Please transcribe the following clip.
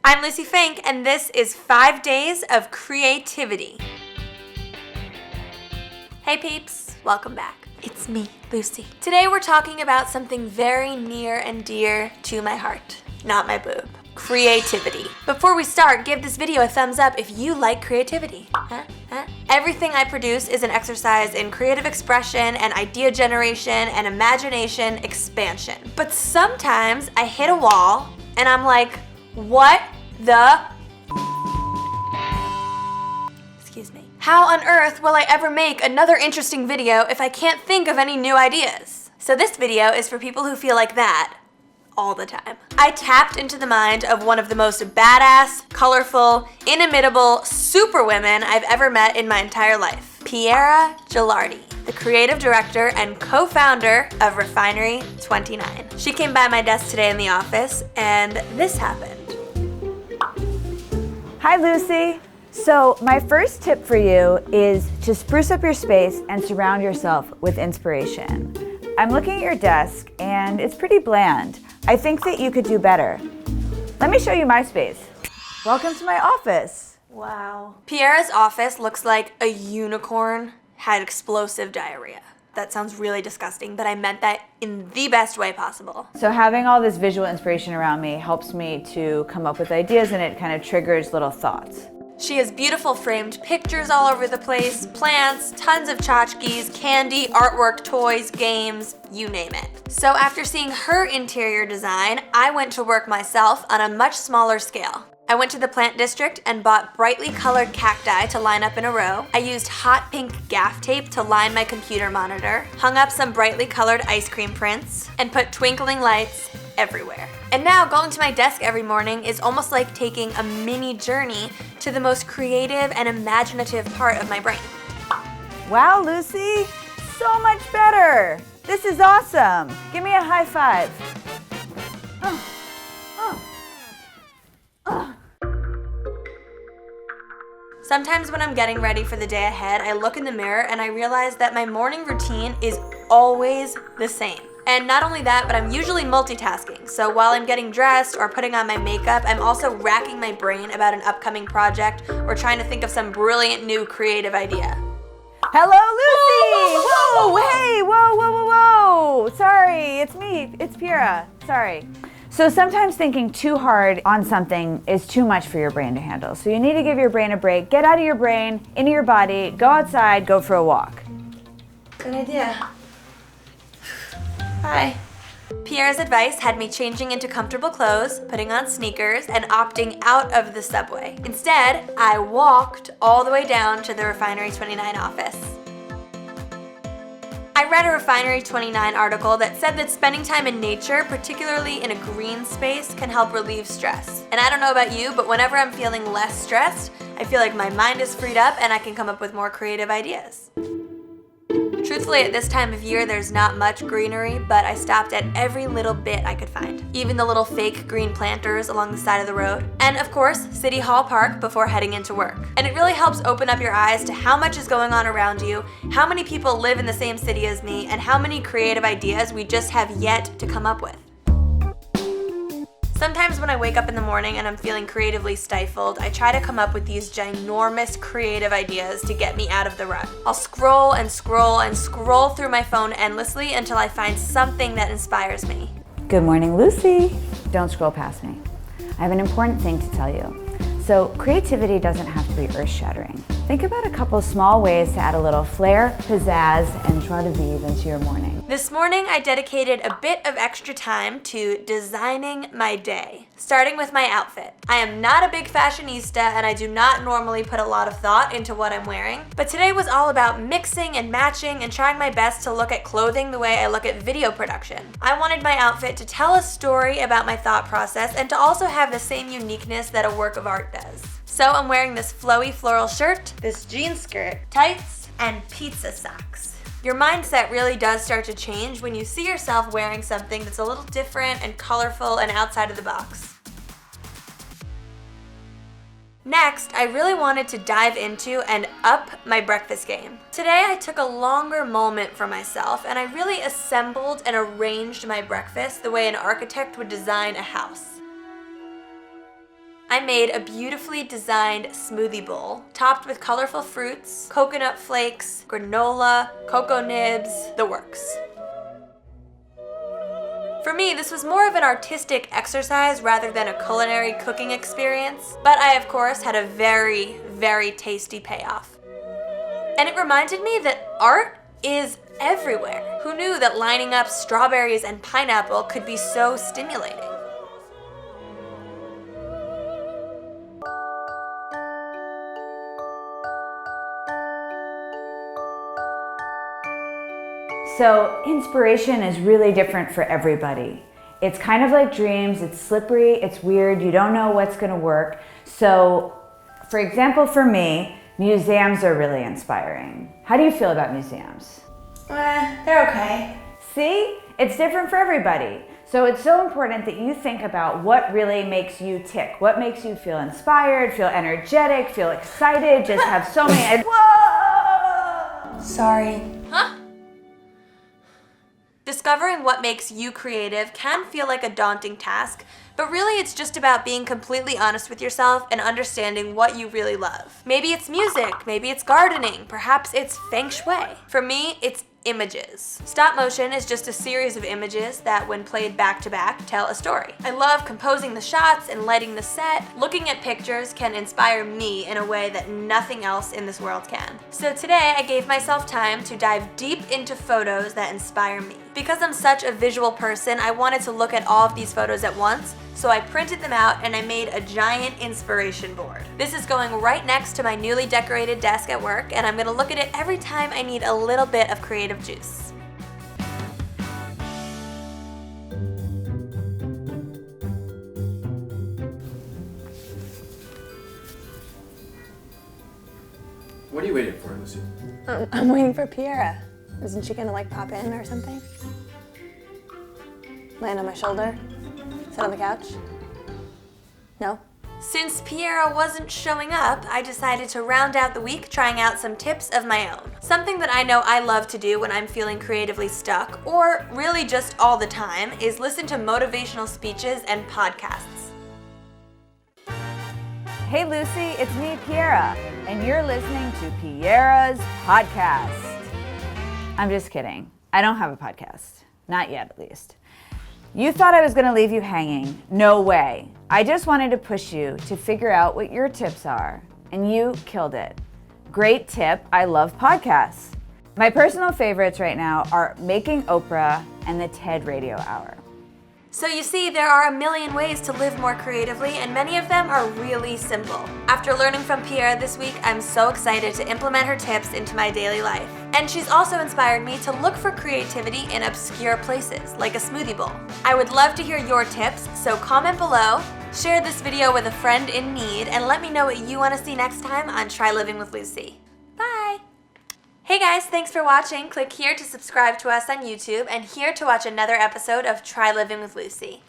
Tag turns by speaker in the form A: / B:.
A: I'm Lucie Fink, and this is 5 Days of Creativity. Hey peeps, welcome back. It's me, Lucie. Today we're talking about something very near and dear to my heart, not my boob. Creativity. Before we start, give this video a thumbs up if you like creativity. Everything I produce is an exercise in creative expression and idea generation and imagination expansion. But sometimes I hit a wall and I'm like, what the? Excuse me. How on earth will I ever make another interesting video if I can't think of any new ideas? So this video is for people who feel like that all the time. I tapped into the mind of one of the most badass, colorful, inimitable superwomen I've ever met in my entire life. Piera Gelardi, the creative director and co-founder of Refinery29. She came by my desk today in the office and this happened.
B: Hi Lucie. So my first tip for you is to spruce up your space and surround yourself with inspiration. I'm looking at your desk and it's pretty bland. I think that you could do better. Let me show you my space. Welcome to my office.
A: Wow. Piera's office looks like a unicorn had explosive diarrhea. That sounds really disgusting, but I meant that in the best way possible.
B: So having all this visual inspiration around me helps me to come up with ideas, and it kind of triggers little thoughts.
A: She has beautiful framed pictures all over the place, plants, tons of tchotchkes, candy, artwork, toys, games, you name it. So after seeing her interior design, I went to work myself on a much smaller scale. I went to the plant district and bought brightly colored cacti to line up in a row. I used hot pink gaff tape to line my computer monitor, hung up some brightly colored ice cream prints, and put twinkling lights everywhere. And now going to my desk every morning is almost like taking a mini journey to the most creative and imaginative part of my brain.
B: Wow, Lucie, so much better. This is awesome. Give me a high five.
A: Sometimes when I'm getting ready for the day ahead, I look in the mirror and I realize that my morning routine is always the same. And not only that, but I'm usually multitasking. So while I'm getting dressed or putting on my makeup, I'm also racking my brain about an upcoming project or trying to think of some brilliant new creative idea.
B: Hello, Lucie! Whoa, hey, whoa. Sorry, it's me, it's Piera, sorry. So sometimes thinking too hard on something is too much for your brain to handle. So you need to give your brain a break. Get out of your brain, into your body, go outside, go for a walk.
A: Good idea. Hi. Piera's advice had me changing into comfortable clothes, putting on sneakers, and opting out of the subway. Instead, I walked all the way down to the Refinery29 office. I read a Refinery29 article that said that spending time in nature, particularly in a green space, can help relieve stress. And I don't know about you, but whenever I'm feeling less stressed, I feel like my mind is freed up and I can come up with more creative ideas. Truthfully, at this time of year, there's not much greenery, but I stopped at every little bit I could find. Even the little fake green planters along the side of the road. And of course, City Hall Park before heading into work. And it really helps open up your eyes to how much is going on around you, how many people live in the same city as me, and how many creative ideas we just have yet to come up with. Sometimes when I wake up in the morning and I'm feeling creatively stifled, I try to come up with these ginormous creative ideas to get me out of the rut. I'll scroll and scroll and scroll through my phone endlessly until I find something that inspires me.
B: Good morning, Lucie. Don't scroll past me. I have an important thing to tell you. So creativity doesn't have to be earth-shattering. Think about a couple small ways to add a little flair, pizzazz, and joie de vivre into your morning.
A: This morning, I dedicated a bit of extra time to designing my day, starting with my outfit. I am not a big fashionista and I do not normally put a lot of thought into what I'm wearing, but today was all about mixing and matching and trying my best to look at clothing the way I look at video production. I wanted my outfit to tell a story about my thought process and to also have the same uniqueness that a work of art does. So I'm wearing this flowy floral shirt, this jean skirt, tights, and pizza socks. Your mindset really does start to change when you see yourself wearing something that's a little different and colorful and outside of the box. Next, I really wanted to dive into and up my breakfast game. Today, I took a longer moment for myself and I really assembled and arranged my breakfast the way an architect would design a house. I made a beautifully designed smoothie bowl, topped with colorful fruits, coconut flakes, granola, cocoa nibs, the works. For me, this was more of an artistic exercise rather than a culinary cooking experience, but I of course had a very, very tasty payoff. And it reminded me that art is everywhere. Who knew that lining up strawberries and pineapple could be so stimulating?
B: So inspiration is really different for everybody. It's kind of like dreams, it's slippery, it's weird, you don't know what's gonna work. So, for example, for me, museums are really inspiring. How do you feel about museums?
A: They're okay.
B: See? It's different for everybody. So it's so important that you think about what really makes you tick, what makes you feel inspired, feel energetic, feel excited, just have so many, whoa!
A: Sorry. Huh? Discovering what makes you creative can feel like a daunting task, but really it's just about being completely honest with yourself and understanding what you really love. Maybe it's music, maybe it's gardening, perhaps it's feng shui. For me, it's images. Stop motion is just a series of images that, when played back to back, tell a story. I love composing the shots and lighting the set. Looking at pictures can inspire me in a way that nothing else in this world can. So today I gave myself time to dive deep into photos that inspire me. Because I'm such a visual person, I wanted to look at all of these photos at once, so I printed them out and I made a giant inspiration board. This is going right next to my newly decorated desk at work, and I'm gonna look at it every time I need a little bit of creative juice.
C: What are you waiting for, Lucie?
D: I'm waiting for Piera. Isn't she gonna like pop in or something? Land on my shoulder? Sit on the couch? No?
A: Since Piera wasn't showing up, I decided to round out the week trying out some tips of my own. Something that I know I love to do when I'm feeling creatively stuck, or really just all the time, is listen to motivational speeches and podcasts.
B: Hey Lucie, it's me, Piera, and you're listening to Piera's podcast. I'm just kidding. I don't have a podcast. Not yet, at least. You thought I was going to leave you hanging. No way. I just wanted to push you to figure out what your tips are, and you killed it. Great tip. I love podcasts. My personal favorites right now are Making Oprah and the TED Radio Hour.
A: So you see, there are a million ways to live more creatively, and many of them are really simple. After learning from Piera this week, I'm so excited to implement her tips into my daily life. And she's also inspired me to look for creativity in obscure places, like a smoothie bowl. I would love to hear your tips, so comment below, share this video with a friend in need, and let me know what you want to see next time on Try Living with Lucie. Bye! Hey guys, thanks for watching. Click here to subscribe to us on YouTube and here to watch another episode of Try Living with Lucie.